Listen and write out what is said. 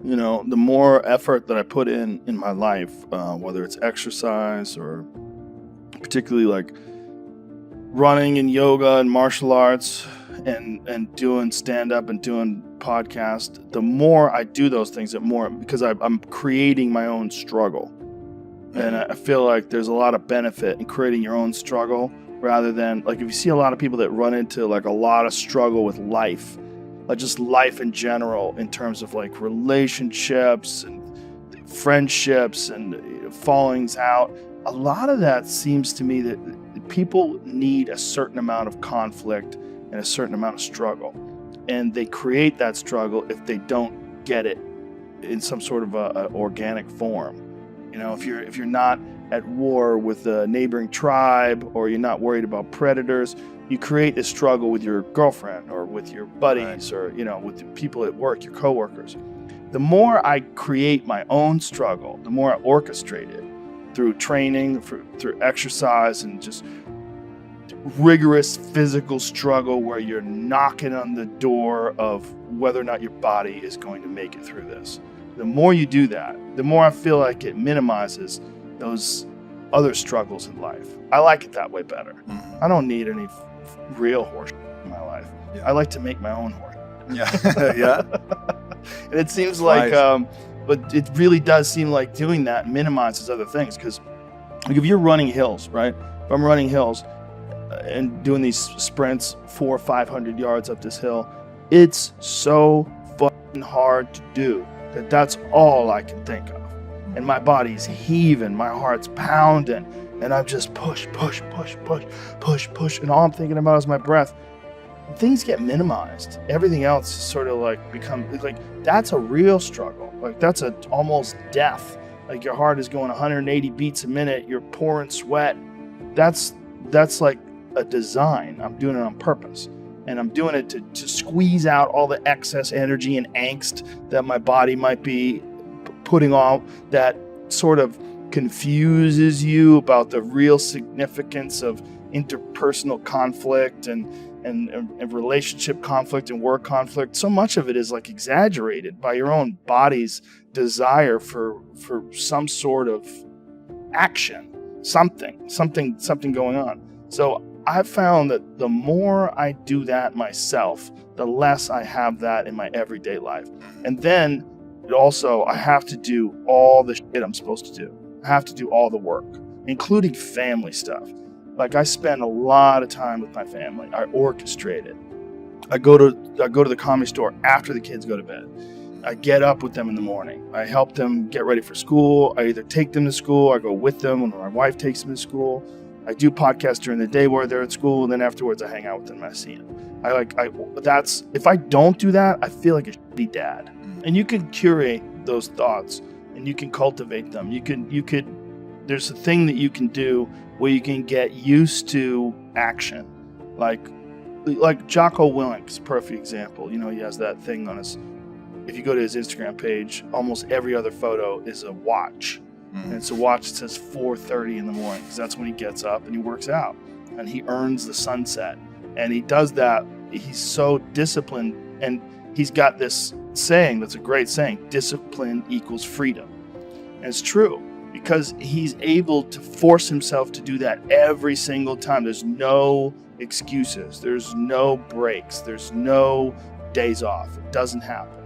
The more effort that I put in my life, whether it's exercise or particularly like running and yoga and martial arts and doing stand-up and doing podcast, the more I do those things, because I'm creating my own struggle. And I feel like there's a lot of benefit in creating your own struggle rather than, like, if you see a lot of people that run into like a lot of struggle with life, like just life in general, in terms of like relationships and friendships and fallings out, a lot of that seems to me that people need a certain amount of conflict and a certain amount of struggle. And they create that struggle if they don't get it in some sort of a organic form. If you're not at war with a neighboring tribe, or you're not worried about predators, you create this struggle with your girlfriend or with your buddies, or with the people at work, your coworkers. The more I create my own struggle, the more I orchestrate it through training, through exercise, and just rigorous physical struggle where you're knocking on the door of whether or not your body is going to make it through this. The more you do that, the more I feel like it minimizes those other struggles in life. I like it that way better. I don't need any real horse in my life. Yeah. I like to make my own horse. Yeah. Yeah. And it seems like, but it really does seem like doing that minimizes other things. Because like if you're running hills, right? If I'm running hills and doing these sprints 400 or 500 yards up this hill, it's so fucking hard to do that's all I can think of. And my body's heaving, my heart's pounding, and I'm just push. And all I'm thinking about is my breath. Things get minimized. Everything else sort of like that's a real struggle. Like that's almost death. Like your heart is going 180 beats a minute. You're pouring sweat. That's like a design. I'm doing it on purpose. And I'm doing it to squeeze out all the excess energy and angst that my body might be putting off, that sort of confuses you about the real significance of interpersonal conflict and relationship conflict and work conflict. So much of it is like exaggerated by your own body's desire for some sort of action, something going on. So I've found that the more I do that myself, the less I have that in my everyday life. And then I have to do all the shit I'm supposed to do. I have to do all the work, including family stuff. Like I spend a lot of time with my family. I orchestrate it. I go to the comedy store after the kids go to bed. I get up with them in the morning. I help them get ready for school. I either take them to school, I go with them when my wife takes them to school. I do podcasts during the day where they're at school, and then afterwards I hang out with them and I see them. If I don't do that, I feel like a shitty dad. And you can curate those thoughts and you can cultivate them. There's a thing that you can do where you can get used to action. Like Jocko Willink's perfect example. He has that thing on if you go to his Instagram page, almost every other photo is a watch. And it's a watch that says 4:30 in the morning, because that's when he gets up and he works out and he earns the sunset. And he does that. He's so disciplined, and he's got this saying that's a great saying: discipline equals freedom. And it's true, because he's able to force himself to do that every single time. There's no excuses. There's no breaks. There's no days off. It doesn't happen.